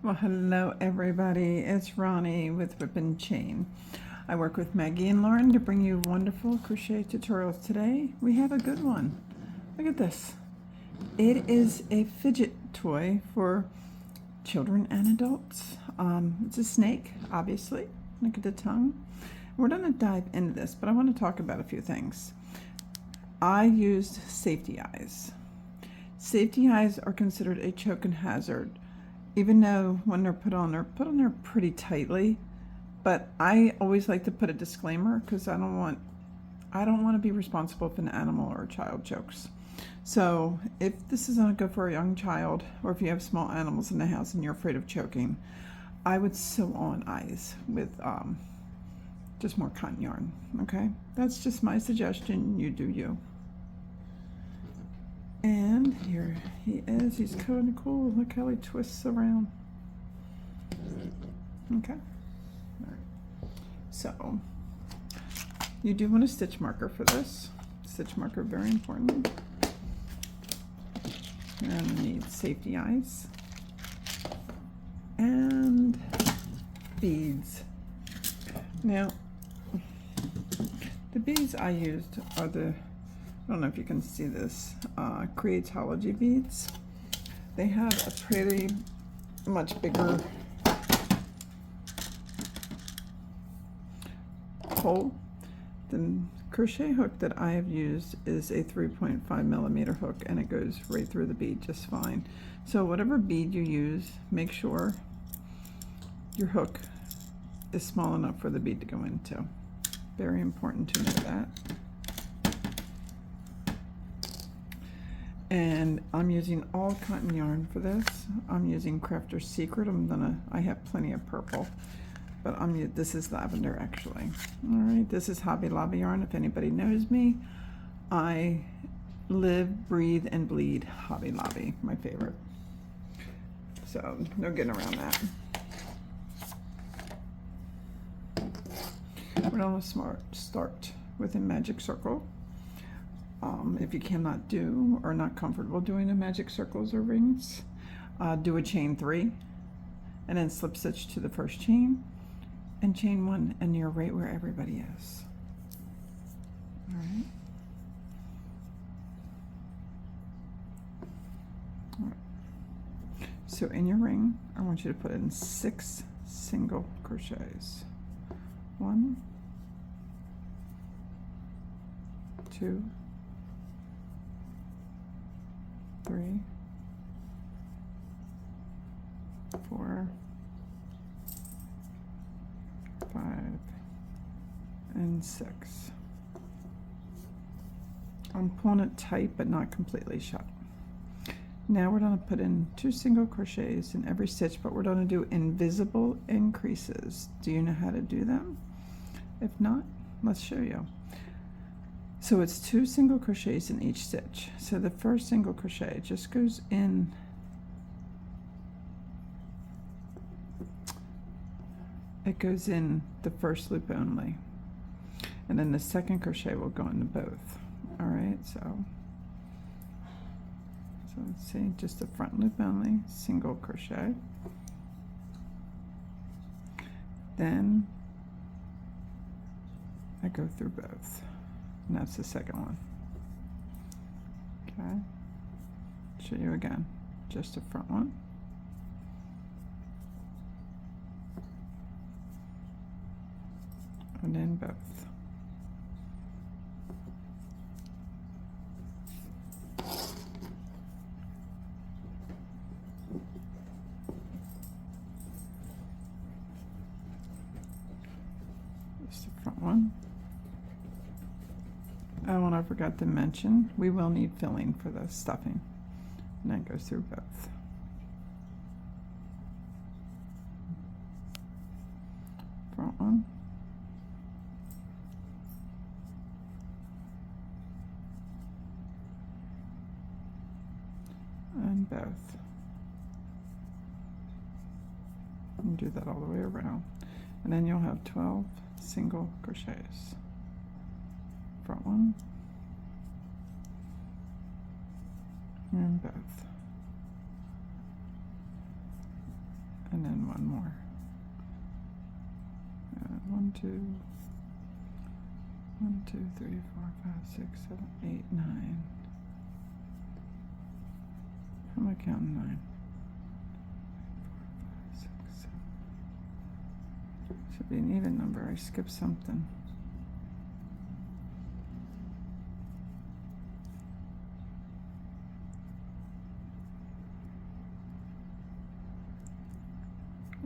Well, hello everybody. It's Ronnie with Whip and Chain. I work with Maggie and Lauren to bring you wonderful crochet tutorials. Today we have a good one. Look at this. It is a fidget toy for children and adults. It's a snake, obviously. Look at the tongue. We're going to dive into this, but I want to talk about a few things. I used safety eyes. Safety eyes are considered a choke and hazard. Even though when they're put on there pretty tightly, but I always like to put a disclaimer because I don't want to be responsible if an animal or a child chokes. So if this is not good for a young child, or if you have small animals in the house and you're afraid of choking, I would sew on eyes with just more cotton yarn. Okay, that's just my suggestion. You do you. And here he is. He's kind of cool. Look how he twists around. Okay. All right. So you do want a stitch marker for this. Stitch marker, very important. You're going to need safety eyes and beads. Now, the beads I used are I don't know if you can see this, Creatology beads. They have a pretty much bigger hole. The crochet hook that I have used is a 3.5 millimeter hook, and it goes right through the bead just fine. So whatever bead you use, make sure your hook is small enough for the bead to go into. Very important to know that. And I'm using all cotton yarn for this. I'm using Crafter's Secret. I have plenty of purple, but this is lavender actually. All right, this is Hobby Lobby yarn. If anybody knows me, I live, breathe, and bleed Hobby Lobby, my favorite. So no getting around that. We're going to start with a magic circle. If you cannot do or not comfortable doing the magic circles or rings, do a chain 3 and then slip stitch to the first chain and chain 1, and you're right where everybody is. All right. All right. So in your ring, I want you to put in 6 single crochets. 1, 2, 3, 4, 5, and 6. I'm pulling it tight but not completely shut. Now we're going to put in 2 single crochets in every stitch, but we're going to do invisible increases. Do you know how to do them? If not, let's show you. So it's 2 single crochets in each stitch. So the first single crochet just goes in the first loop only, and then the second crochet will go into both. All right, so let's see, just the front loop only, single crochet, then I go through both. And that's the second one. Okay, show you again, just the front one. And then both. Just the front one. Oh, and I forgot to mention, we will need filling for the stuffing, and that goes through both. Front one. And both. And do that all the way around. And then you'll have 12 single crochets. Front one and both. and then one more. 1, 2, 1, 2, 3, 4, 5, 6, 7, 8, 9. How am I counting 9? 4, 5, 6, 7. Should be an even number. I skipped something.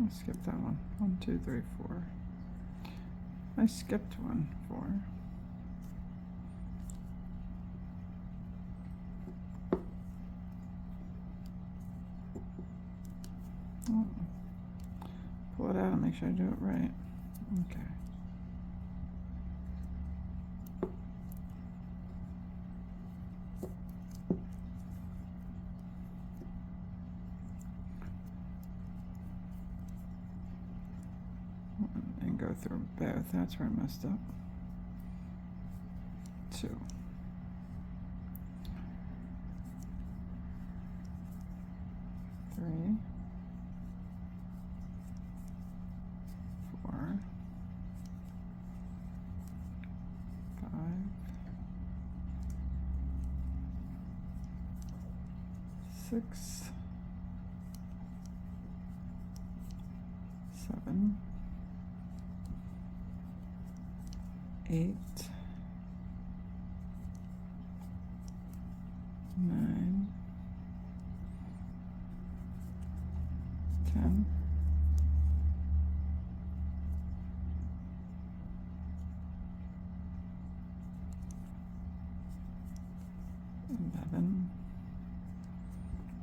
I skipped that one. 1, 2, 3, 4. I skipped 1, 4. Oh. Pull it out and make sure I do it right. Okay. And go through both. That's where I messed up. 2. 3. 4. 5. 6. 7. 8. 9. 10. 11.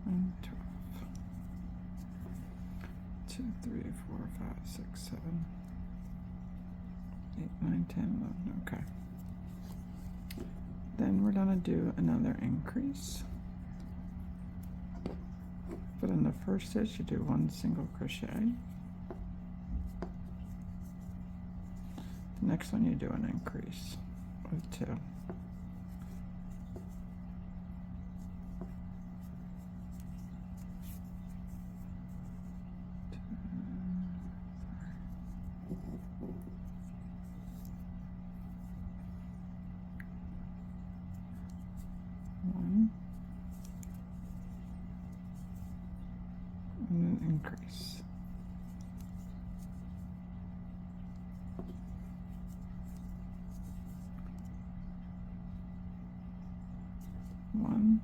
And 12. 2, 3, 4, 5, 6, 7. 8, 9, 10, 11. Okay. Then we're going to do another increase. But in the first stitch, you do 1 single crochet. The next one, you do an increase with 2. And then increase. One.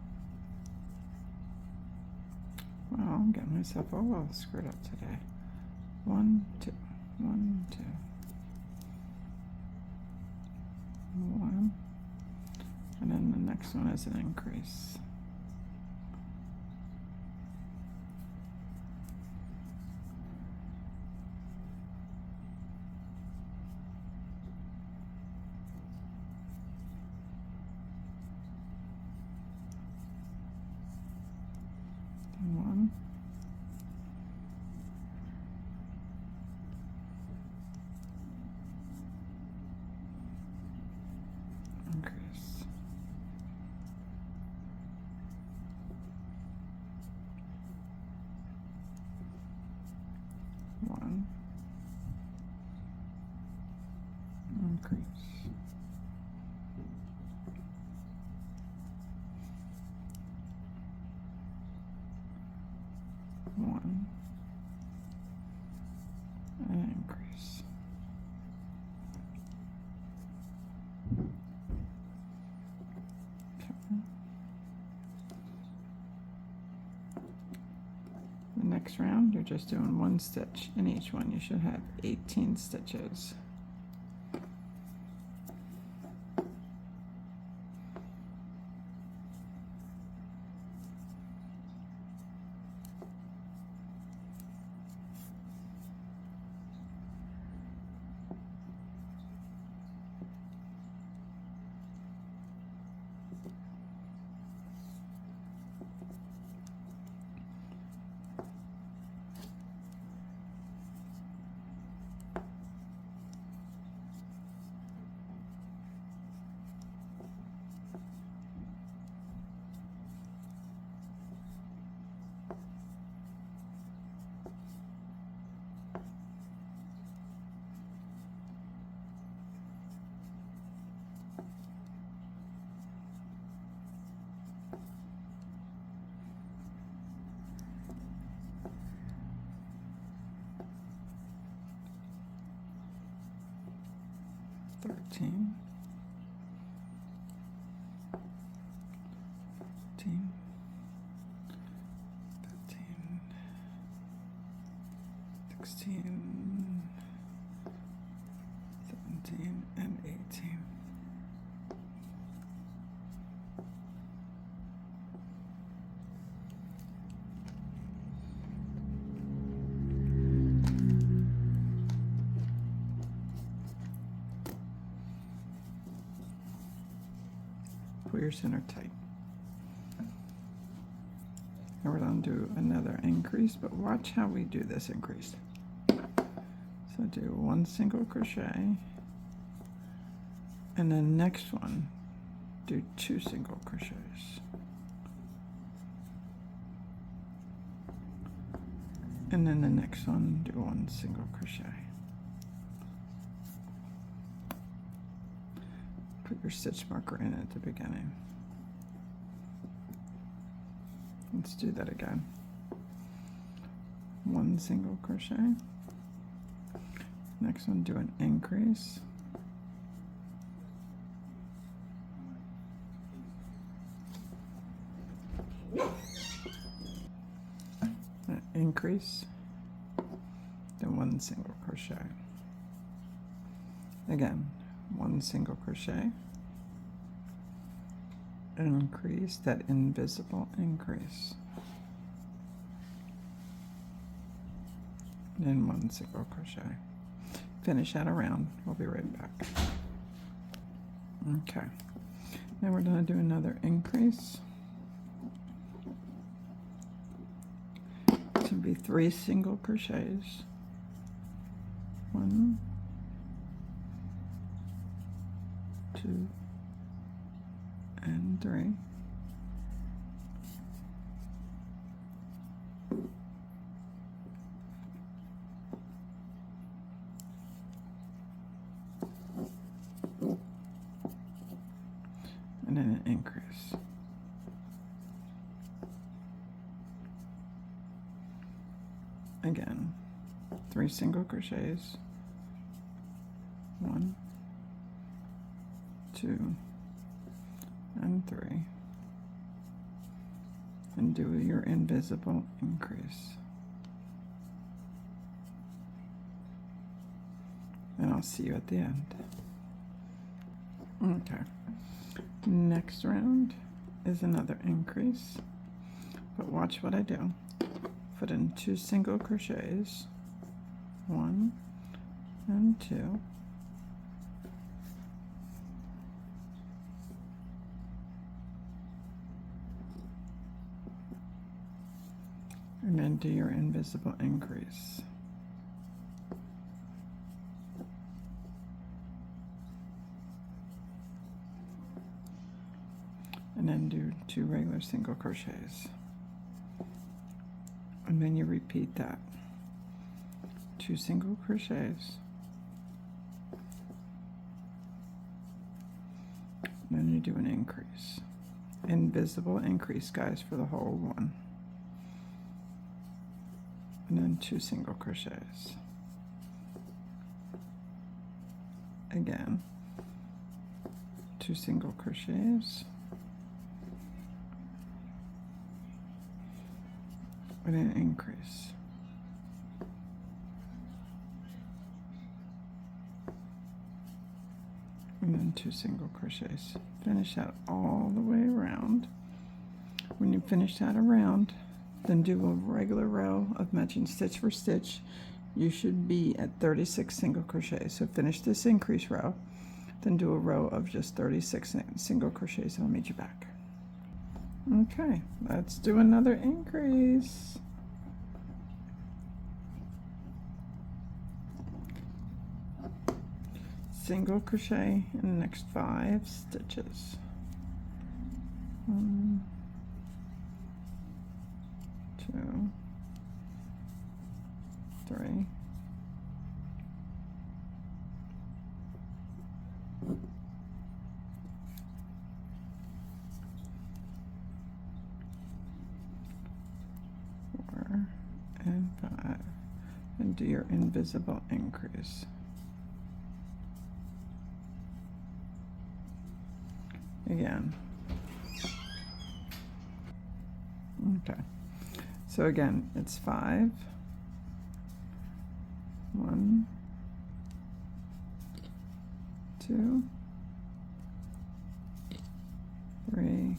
Well, I'm getting myself all screwed up today. 1, 2, 1, 2. 1. And then the next one is an increase. One. Increase. One. Increase. One. And increase. Okay. The next round, you're just doing 1 stitch in each one. You should have 18 stitches. 13, 14, 15, 16, 17, and 18. Pull your center tight. Now we're going to do another increase, but watch how we do this increase. So do one single crochet, and then next one do 2 single crochets, and then the next one do 1 single crochet. Put your stitch marker in at the beginning. Let's do that again. 1 single crochet. Next one, do an increase. An increase, then 1 single crochet. Again, 1 single crochet, increase, that invisible increase, then 1 single crochet. Finish out a round. We'll be right back. Okay, now we're going to do another increase. It's going to be 3 single crochets. 1, 2, and 3. And then an increase. Again, 3 single crochets. 1, 2, and 3, and do your invisible increase. And I'll see you at the end. Okay. Next round is another increase, but watch what I do. Put in 2 single crochets, 1 and 2, and then do your invisible increase. And then do 2 regular single crochets. And then you repeat that. 2 single crochets. And then you do an increase. Invisible increase, guys, for the whole one. And then 2 single crochets. Again, 2 single crochets. And an increase. And then 2 single crochets. Finish that all the way around. When you finish that around, then do a regular row of matching stitch for stitch. You should be at 36 single crochets. So finish this increase row, then do a row of just 36 single crochets, and I'll meet you back. Okay, let's do another increase. Single crochet in the next 5 stitches. 1, 2, 3, 4, and 5, and do your invisible increase. again. Okay, so again, it's 5, 1, 2, 3,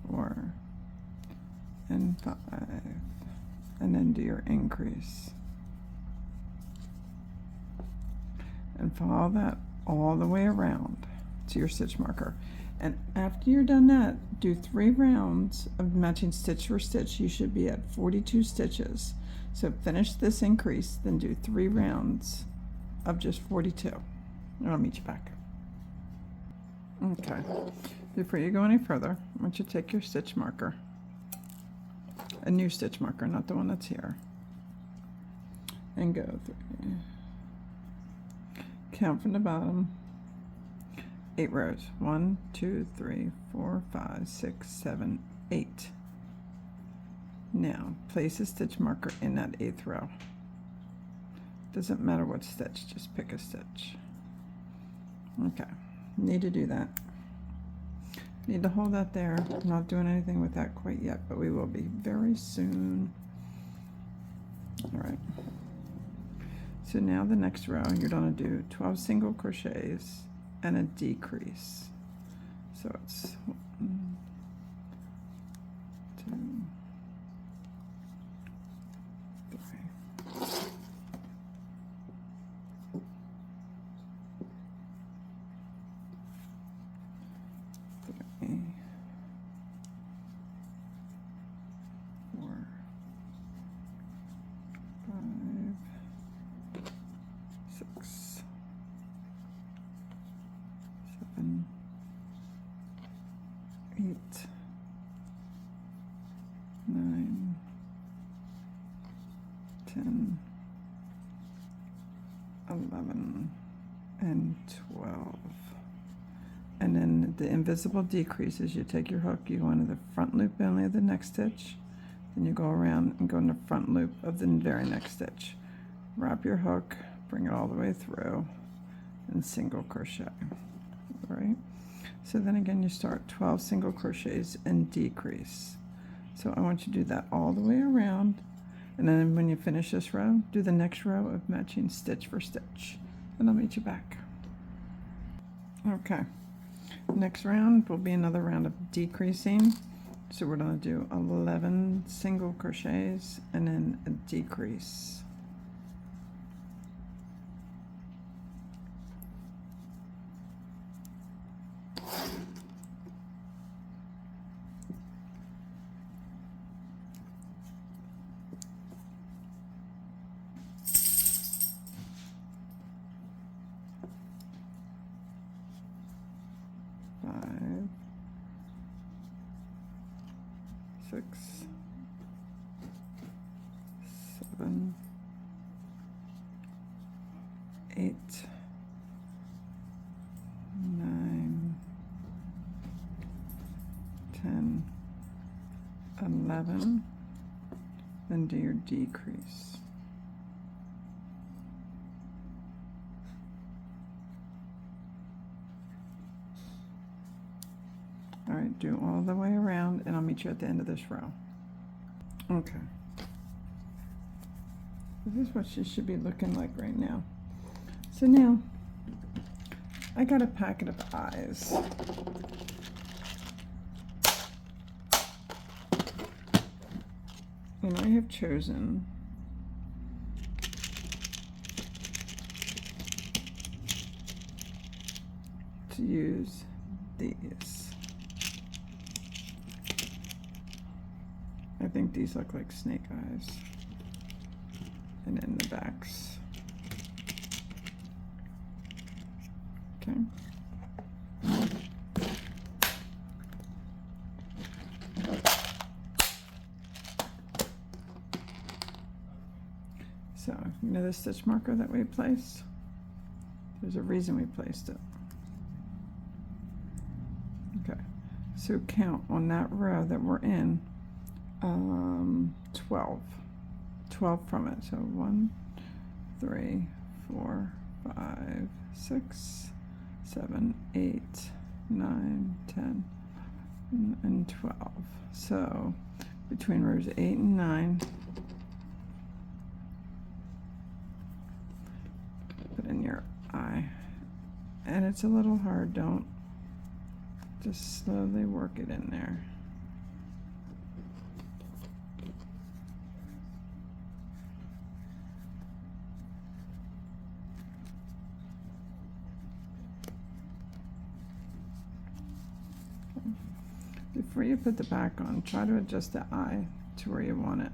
4, and 5, and then do your increase. And follow that all the way around to your stitch marker. And after you're done that, do 3 rounds of matching stitch for stitch. You should be at 42 stitches. So finish this increase, then do 3 rounds of just 42. And I'll meet you back. Okay, before you go any further, I want you to take your stitch marker, a new stitch marker, not the one that's here, and go through. Count from the bottom, 8 rows. 1, 2, 3, 4, 5, 6, 7, 8. Now place a stitch marker in that 8th row. Doesn't matter what stitch, just pick a stitch. Okay, need to do that. Need to hold that there. Not doing anything with that quite yet, but we will be very soon. All right. So now the next row, you're going to do 12 single crochets and a decrease. So it's 1, 2, 3. 3, 4, 5, 6, 7, 8, 9, 10, 11, and 12. And then the invisible decreases, you take your hook, you go into the front loop only of the next stitch, then you go around and go in the front loop of the very next stitch. Wrap your hook, bring it all the way through, and single crochet. All right? So then again, you start 12 single crochets and decrease. So I want you to do that all the way around, and then when you finish this row, do the next row of matching stitch for stitch, and I'll meet you back. Okay. Next round will be another round of decreasing. So we're going to do 11 single crochets and then a decrease. Five, 6, 7, 8, 9, 10, 11, then do your decrease. All right, do all the way around, and I'll meet you at the end of this row. Okay. This is what she should be looking like right now. So now, I got a packet of eyes. And I have chosen to use these. I think these look like snake eyes. And in the backs. Okay. So, you know the stitch marker that we placed? There's a reason we placed it. Okay. So count on that row that we're in. 12 from it. So 1, 3, 4, 5, 6, 7, 8, 9, 10, and 12. So between rows 8 and 9, put in your eye. And it's a little hard, don't just slowly work it in there. Before you put the back on, try to adjust the eye to where you want it.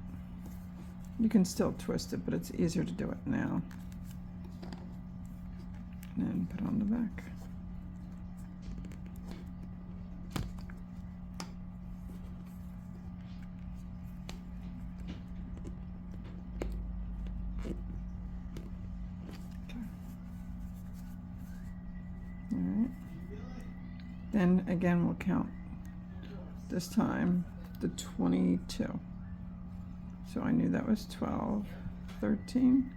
You can still twist it, but it's easier to do it now. And then put on the back. Okay. All right. Then again, we'll count this time the 22. So I knew that was 12, 13,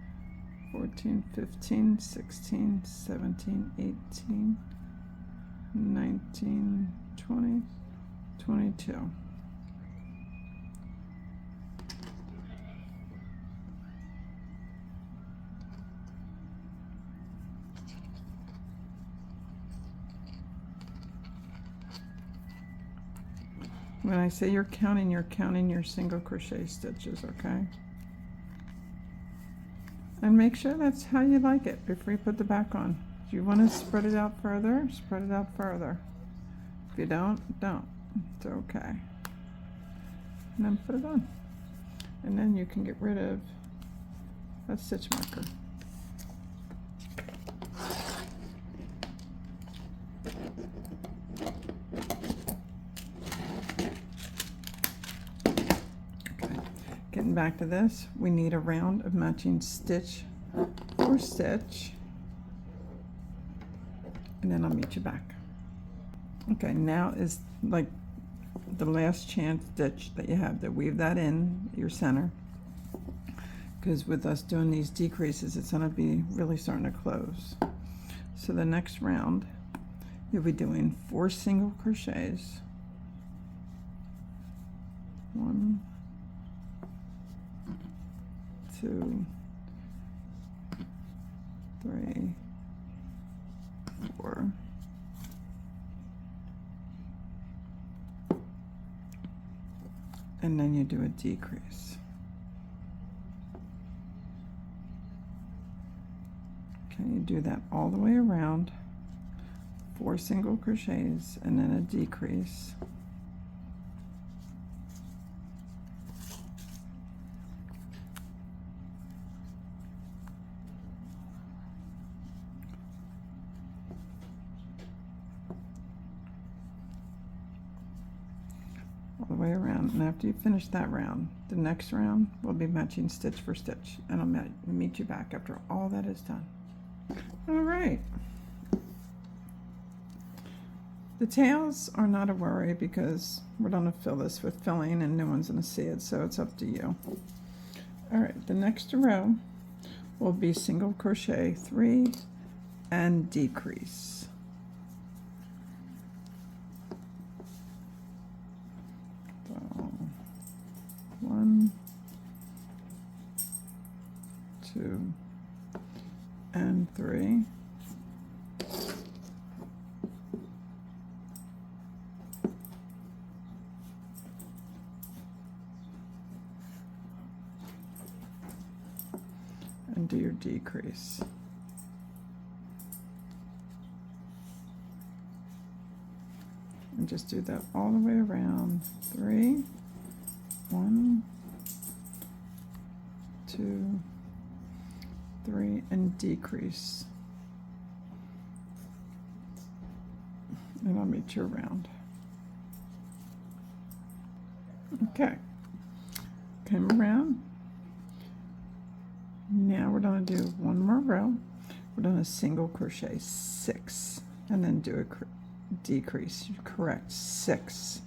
14, 15, 16, 17, 18, 19, 20, 22. When I say you're counting your single crochet stitches, okay? And make sure that's how you like it before you put the back on. If you want to spread it out further, spread it out further. If you don't, don't. It's okay. And then put it on. And then you can get rid of that stitch marker. Getting back to this, we need a round of matching stitch for stitch, and then I'll meet you back. Okay, now is like the last chance stitch that you have to weave that in your center, because with us doing these decreases, it's going to be really starting to close. So the next round, you'll be doing 4 single crochets. 1, 2, 3, 4. And then you do a decrease. Okay, you do that all the way around, 4 single crochets and then a decrease. All the way around, and after you finish that round, the next round will be matching stitch for stitch, and I'll meet you back after all that is done. All right. The tails are not a worry because we're going to fill this with filling and no one's going to see it, so it's up to you. All right, the next row will be single crochet 3 and decrease. So 1, 2, and 3. And do your decrease. And just do that all the way around. 3, 1, 2, 3, and decrease. And I'll meet you around. Okay, came around. Now we're going to do one more row. We're going to single crochet 6 and then do a decrease. Correct, 6.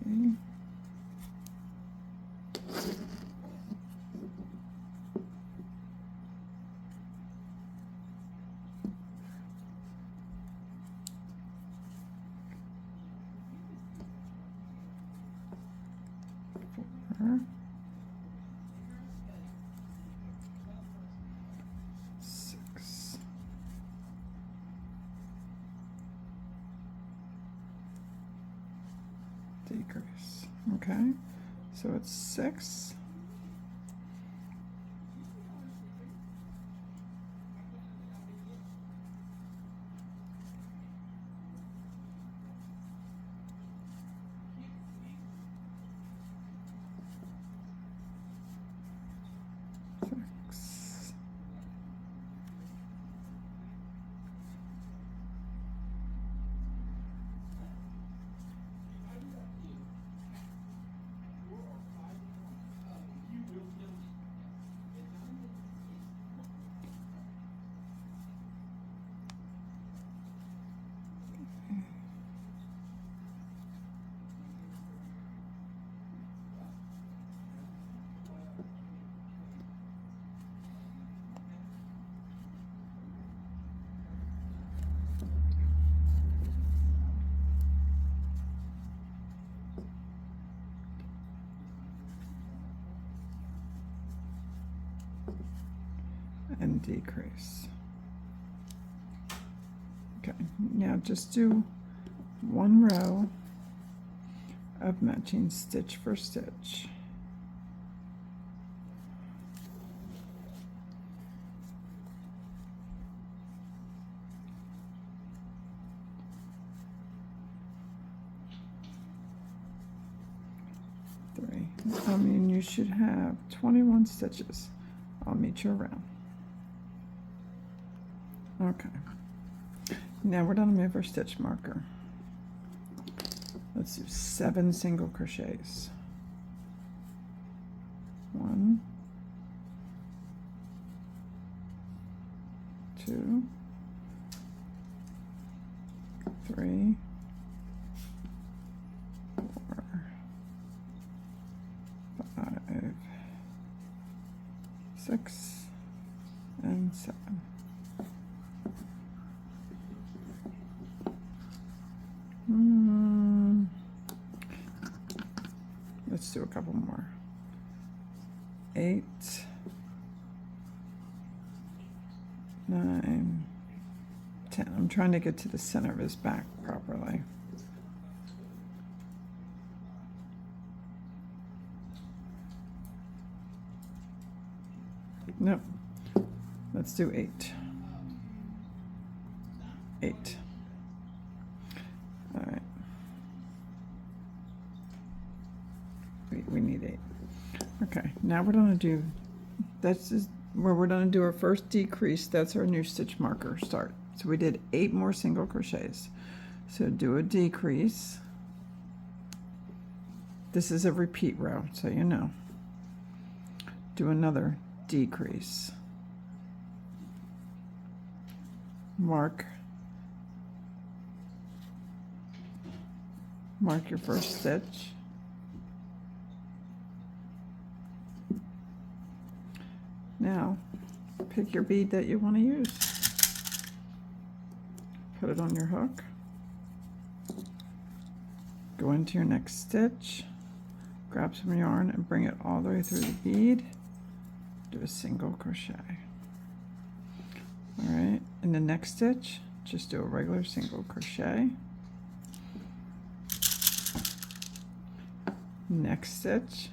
3. 6, decrease. Okay, so it's 6. And decrease. Okay, now just do one row of matching stitch for stitch. I mean, you should have 21 stitches. I'll meet you around. Okay, now we're going to move our stitch marker. Let's do 7 single crochets. 1, 2, 3, 4, 5, 6, and 7. Let's do a couple more. 8, 9, 10. I'm trying to get to the center of his back properly. Nope. Let's do 8. 8. All right. We need 8. Okay, now we're going to do, that's just where we're going to do our first decrease. That's our new stitch marker start. So we did 8 more single crochets. So do a decrease. This is a repeat row, so you know. Do another decrease. Mark your first stitch. Now, pick your bead that you want to use. Put it on your hook. Go into your next stitch. Grab some yarn and bring it all the way through the bead. Do a single crochet. All right, in the next stitch, just do a regular single crochet. Next stitch,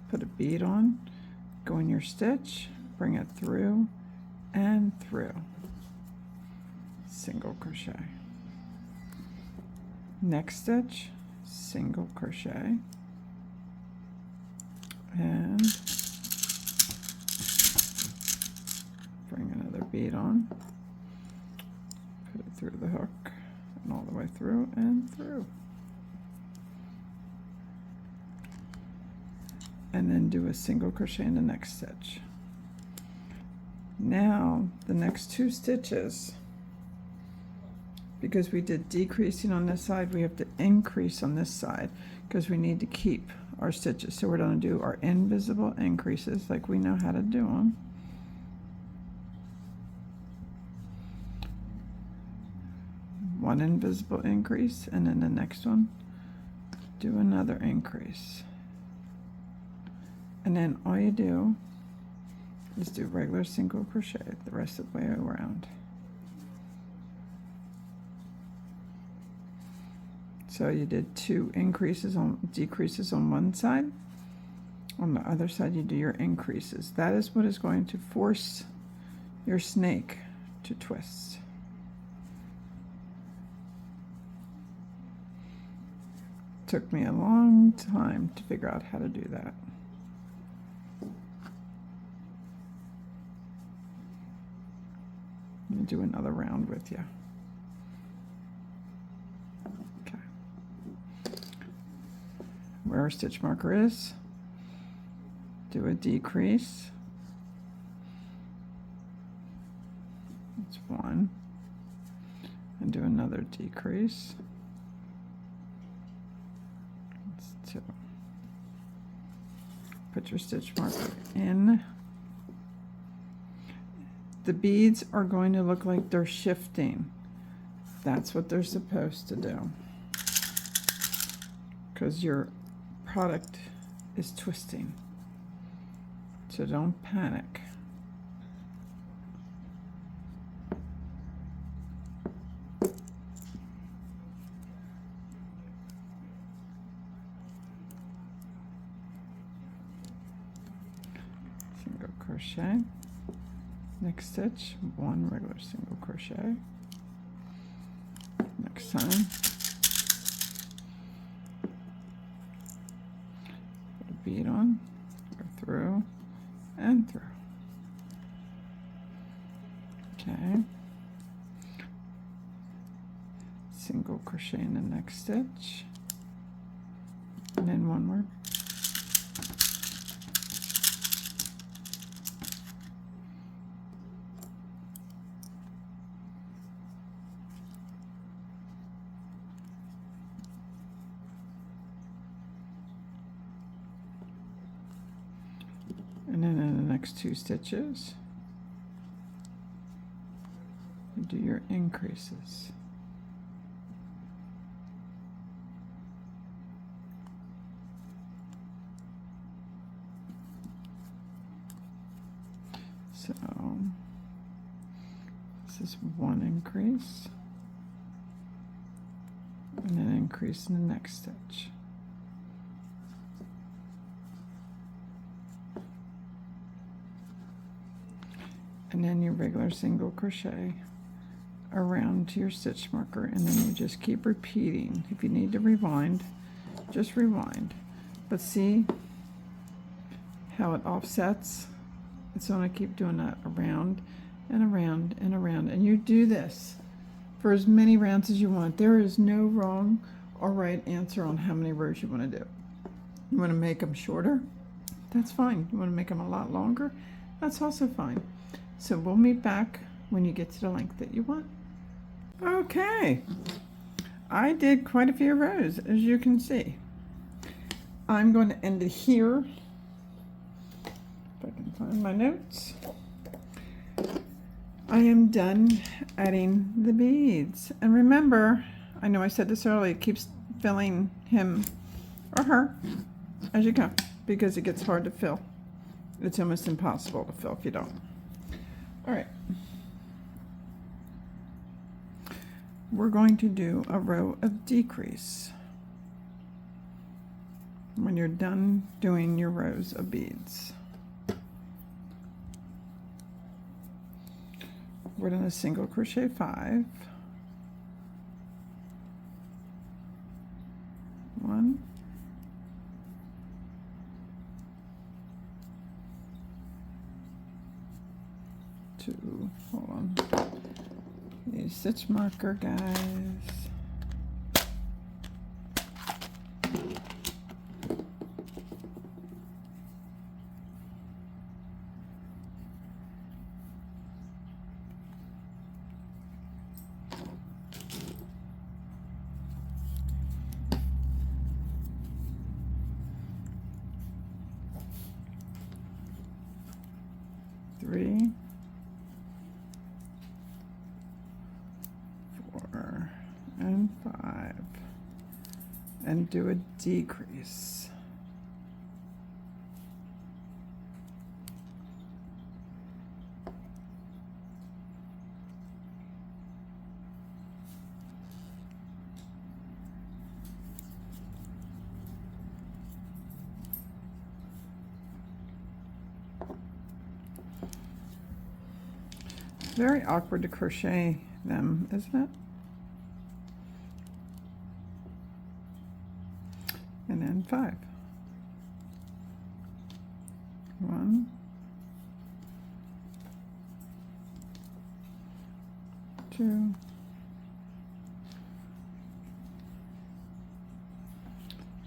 put a bead on. Go in your stitch, bring it through and through. Single crochet. Next stitch, single crochet. And bring another bead on. Put it through the hook and all the way through and through. And then do a single crochet in the next stitch. Now the next 2 stitches, because we did decreasing on this side, we have to increase on this side because we need to keep our stitches. So we're going to do our invisible increases like we know how to do them. One invisible increase, and then the next one, do another increase. And then all you do is do regular single crochet the rest of the way around. So you did 2 decreases on one side. On the other side, you do your increases. That is what is going to force your snake to twist. Took me a long time to figure out how to do that. Let me do another round with you. Okay. Where our stitch marker is, do a decrease. That's 1. And do another decrease. That's 2. Put your stitch marker in. The beads are going to look like they're shifting. That's what they're supposed to do, because your product is twisting. So don't panic. Single crochet. Next stitch, 1 regular single crochet. Next time, put a bead on, go through and through. Okay. Single crochet in the next stitch, and then 1 more. And then in the next 2 stitches, you do your increases. So this is 1 increase, and then increase in the next stitch. And then your regular single crochet around to your stitch marker, and then you just keep repeating. If you need to rewind, just rewind. But see how it offsets? It's going to keep doing that around and around and around. And you do this for as many rounds as you want. There is no wrong or right answer on how many rows you want to do. You want to make them shorter? That's fine. You want to make them a lot longer? That's also fine. So we'll meet back when you get to the length that you want. Okay, I did quite a few rows, as you can see. I'm going to end it here. If I can find my notes. I am done adding the beads. And remember, I know I said this earlier, it keeps filling him or her as you go, because it gets hard to fill. It's almost impossible to fill if you don't. All right, we're going to do a row of decrease when you're done doing your rows of beads. We're going to single crochet 5, 1, 2, hold on, use stitch marker, guys. Three, 4, and 5, and do a decrease. Very awkward to crochet them, isn't it? And then 5. 1, 2,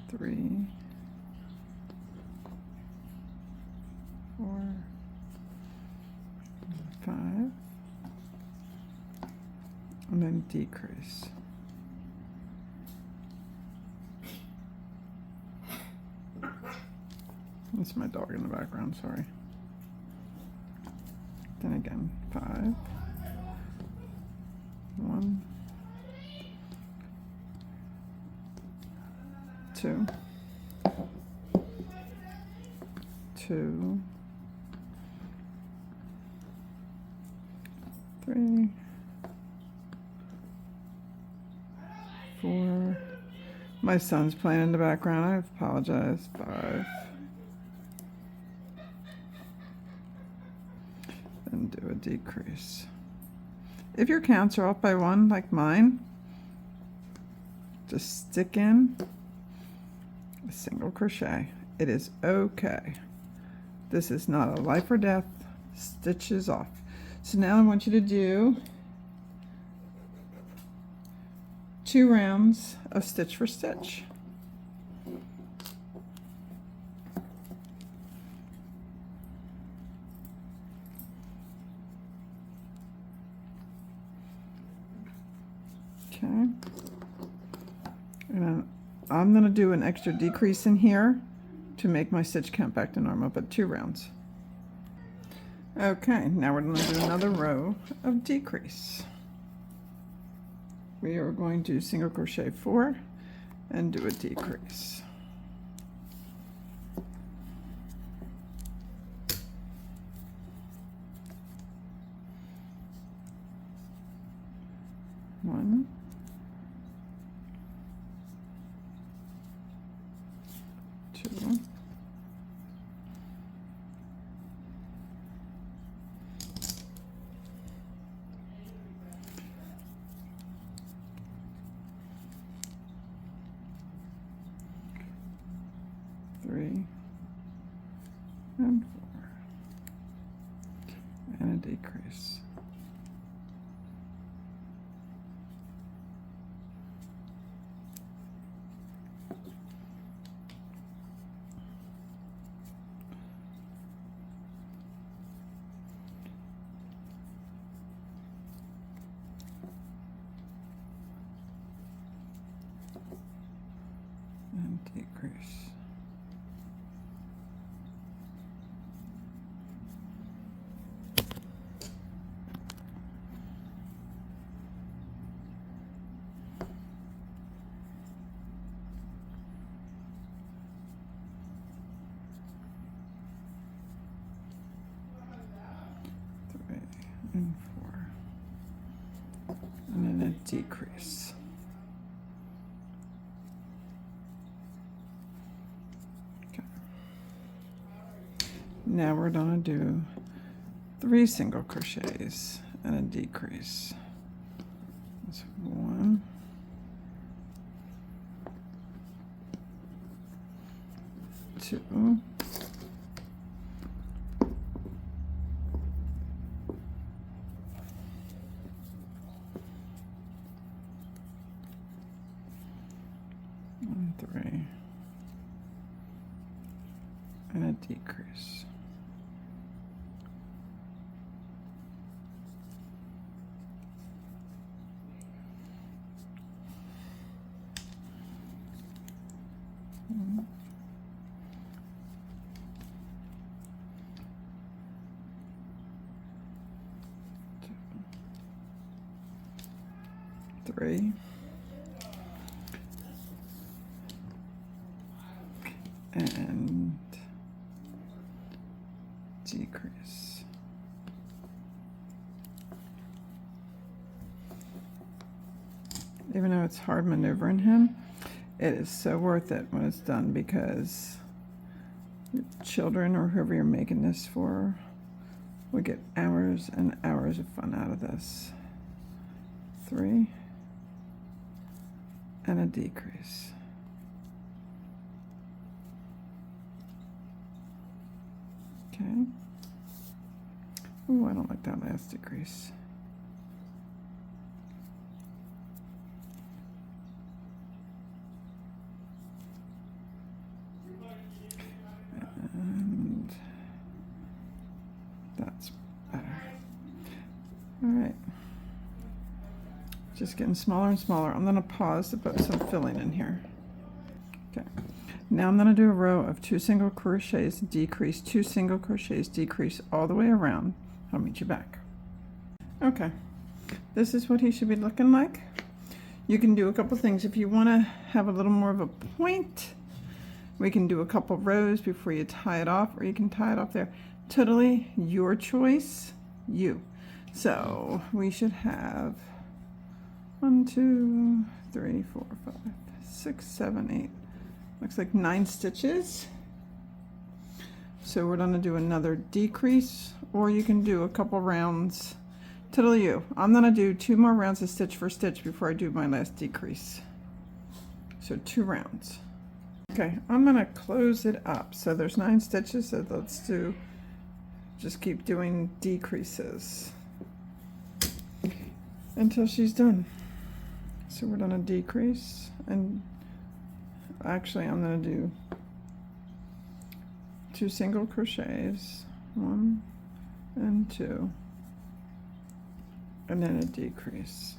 3, 4, 5, and then decrease. That's my dog in the background, sorry. Then again, 5, 1, 2, 2, 3, 4. My son's playing in the background. I apologize. 5. And do a decrease. If your counts are off by 1, like mine, just stick in a single crochet. It is okay. This is not a life or death. Stitches off. So now I want you to do 2 rounds of stitch for stitch. Okay. And I'm going to do an extra decrease in here to make my stitch count back to normal, but 2 rounds. Okay, now we're going to do another row of decrease. We are going to single crochet 4 and do a decrease. One, 2, 3, and 4, and a decrease. And decrease. And 4, and then a decrease. Okay. Now we're going to do 3 single crochets and a decrease. That's 1, 2, 3, and a decrease. One, 2, 3. And decrease. Even though it's hard maneuvering him, it is so worth it when it's done, because your children or whoever you're making this for We get hours and hours of fun out of this. 3 and a decrease. Okay. Oh, I don't like that last decrease. And that's better. All right. Just getting smaller and smaller. I'm going to pause to put some filling in here. Okay. Now I'm going to do a row of 2 single crochets, decrease, 2 single crochets, decrease all the way around. I'll meet you back. Okay. This is what he should be looking like. You can do a couple things. If you want to have a little more of a point, we can do a couple rows before you tie it off, or you can tie it off there. Totally your choice, you. So we should have 1, 2, 3, 4, 5, 6, 7, 8. Looks like 9 stitches. So we're going to do another decrease, or you can do a couple rounds. Totally you. I'm going to do 2 more rounds of stitch for stitch before I do my last decrease. So 2 rounds. Okay, I'm going to close it up. So there's 9 stitches, so let's do, just keep doing decreases until she's done. So we're going to decrease, and actually I'm going to do 2 single crochets, 1 and 2, and then a decrease.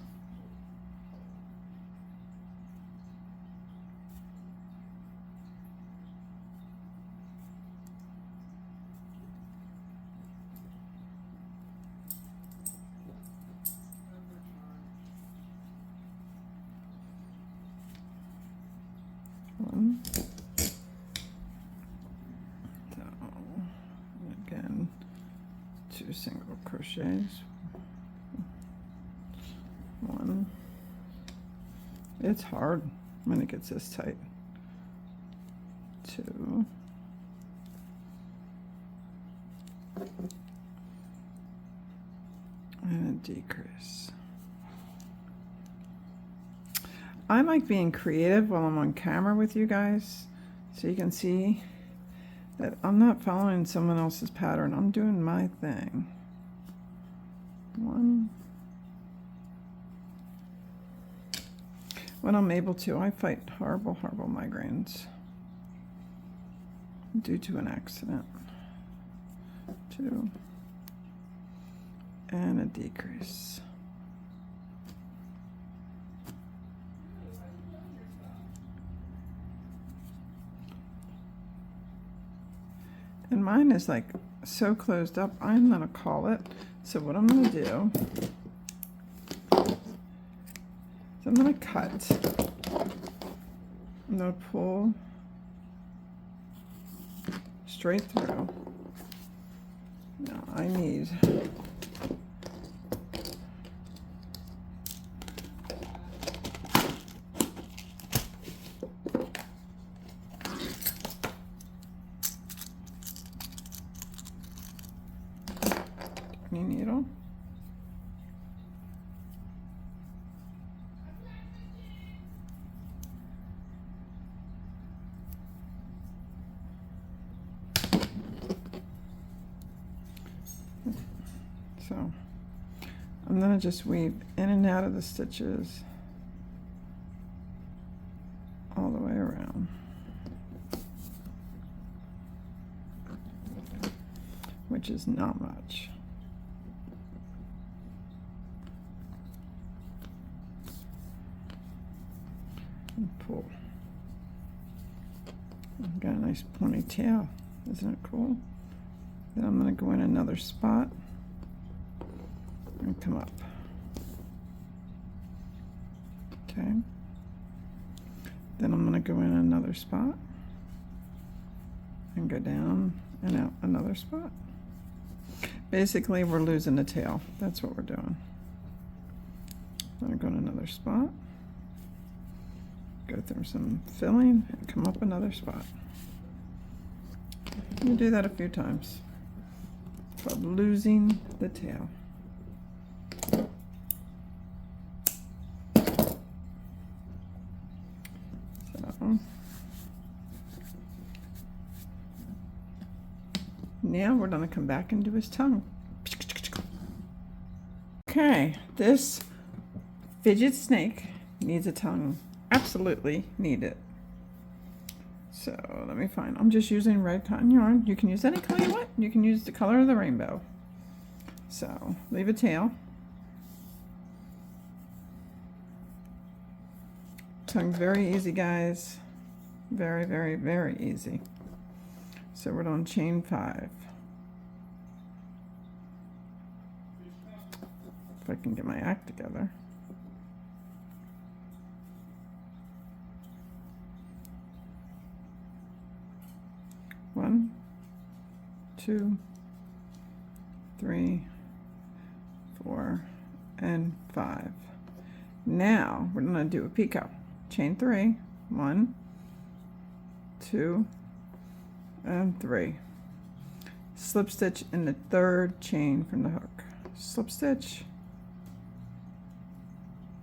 One. So, again, 2 single crochets. 1. It's hard when it gets this tight. 2. And a decrease. I like being creative while I'm on camera with you guys, so you can see that I'm not following someone else's pattern. I'm doing my thing. 1. When I'm able to, I fight horrible, horrible migraines due to an accident. 2. And a decrease. And mine is like so closed up, I'm going to call it. So what I'm going to do is I'm going to cut. I'm going to pull straight through. Now I need needle. So I'm going to just weave in and out of the stitches all the way around. Which is not much. And pull. I've got a nice ponytail. Isn't it cool? Then I'm going to go in another spot and come up. Okay. Then I'm going to go in another spot and go down and out another spot. Basically, we're losing the tail. That's what we're doing. I'm going to go in another spot, go through some filling, and come up another spot. You do that a few times. called losing the tail. So now we're going to come back and do his tongue. Okay, this fidget snake needs a tongue. Absolutely need it. So let me find, I'm just using red cotton yarn. You can use any color you want. You can use the color of the rainbow. So leave a tail. Tongue's very easy, guys. Very, very, very easy. So we're on chain 5. If I can get my act together. One, 2, 3, 4, and 5. Now we're going to do a picot. Chain 3, 1, 2, and 3. Slip stitch in the 3rd chain from the hook. Slip stitch.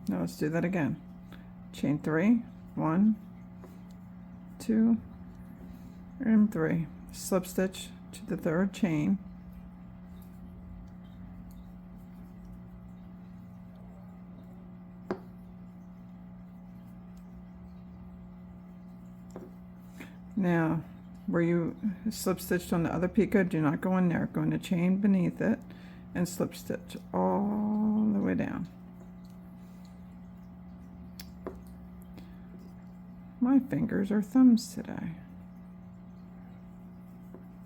Now let's do that again. Chain 3, 1, 2, and 3. Slip stitch to the 3rd chain. Now, where you slip stitched on the other picot, do not go in there. Go in the chain beneath it and slip stitch all the way down. My fingers are thumbs today.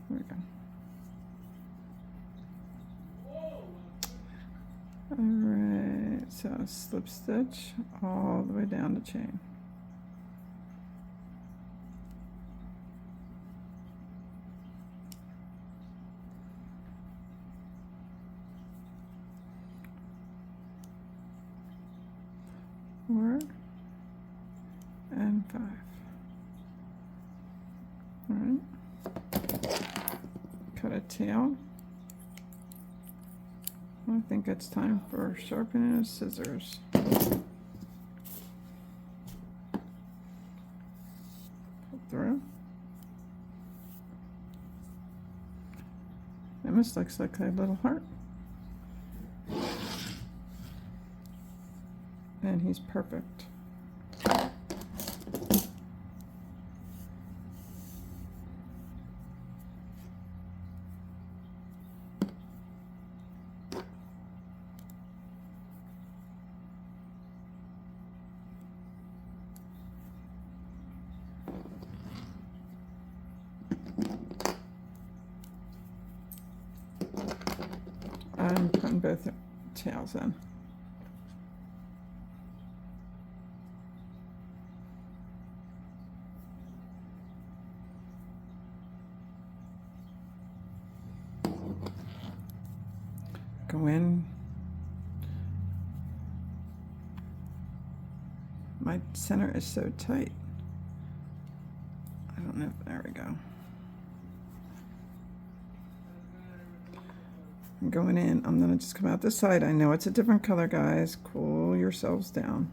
There we go. Alright, so slip stitch all the way down the chain. Four and 5. All right. Cut a tail. I think it's time for sharpening the scissors. Pull through. It almost looks like a little heart. And he's perfect. I'm putting both tails in. Go in. My center is so tight. I don't know. There we go. I'm going in. I'm going to just come out this side. I know it's a different color, guys. Cool yourselves down.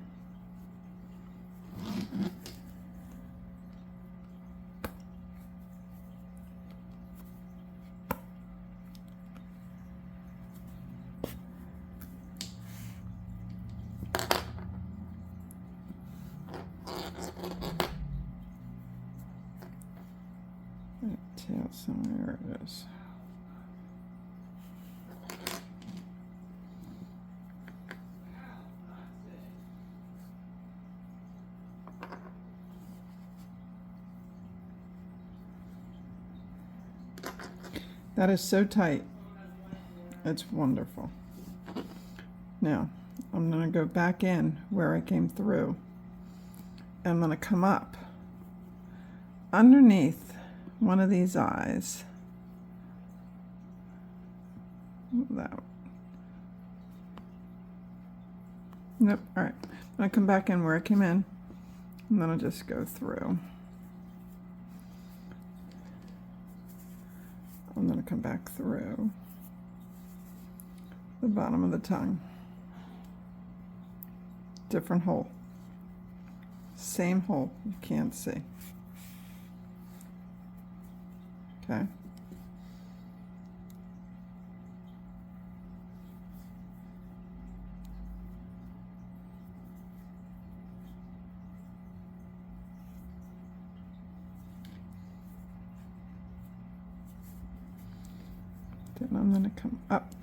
Tail somewhere, there it is. That is so tight. It's wonderful. Now, I'm going to go back in where I came through. And I'm going to come up underneath one of these eyes. That. Nope. All right. I'm going to come back in where I came in. And then I'll just go through. I'm going to come back through. the bottom of the tongue. Different hole. Same hole, you can't see. Okay. Then I'm going to come up.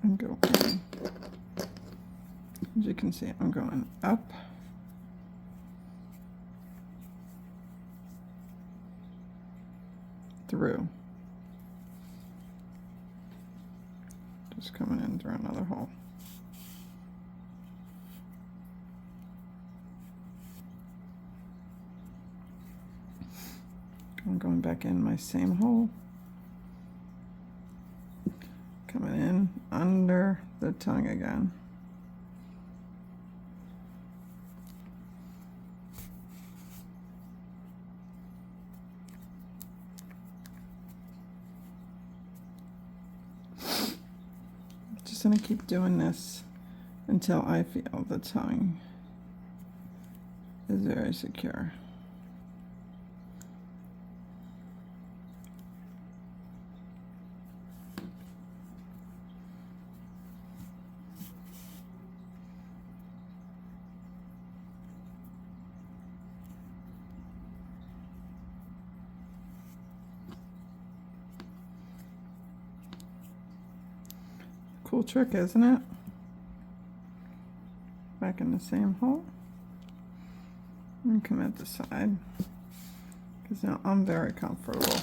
And go in. As you can see, I'm going up, through, just coming in through another hole. I'm going back in my same hole, coming in under the tongue again. Just going to keep doing this until I feel the tongue is very secure. Cool trick, isn't it? Back in the same hole and come at the side, because now I'm very comfortable.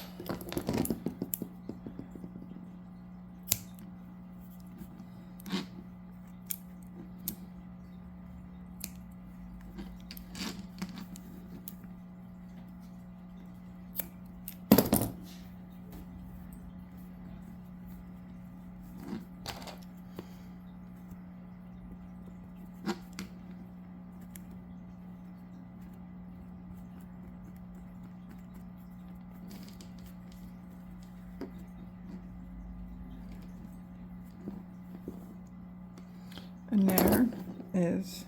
And there is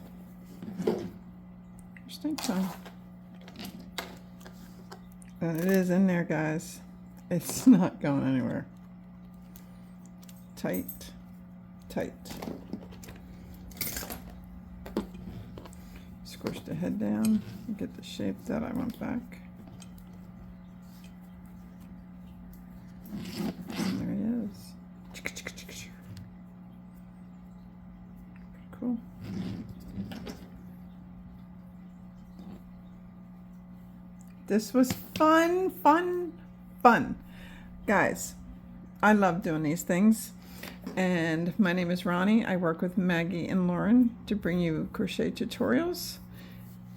your stink tongue. And it is in there, guys. It's not going anywhere. Tight, tight. Squish the head down and get the shape that I want back. And there he is. Cool. This was fun, fun, fun. Guys, I love doing these things. And my name is Ronnie. I work with Maggie and Lauren to bring you crochet tutorials.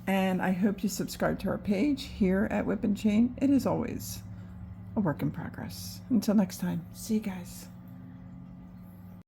And I hope you subscribe to our page here at Whip and Chain. It is always a work in progress. Until next time, see you guys.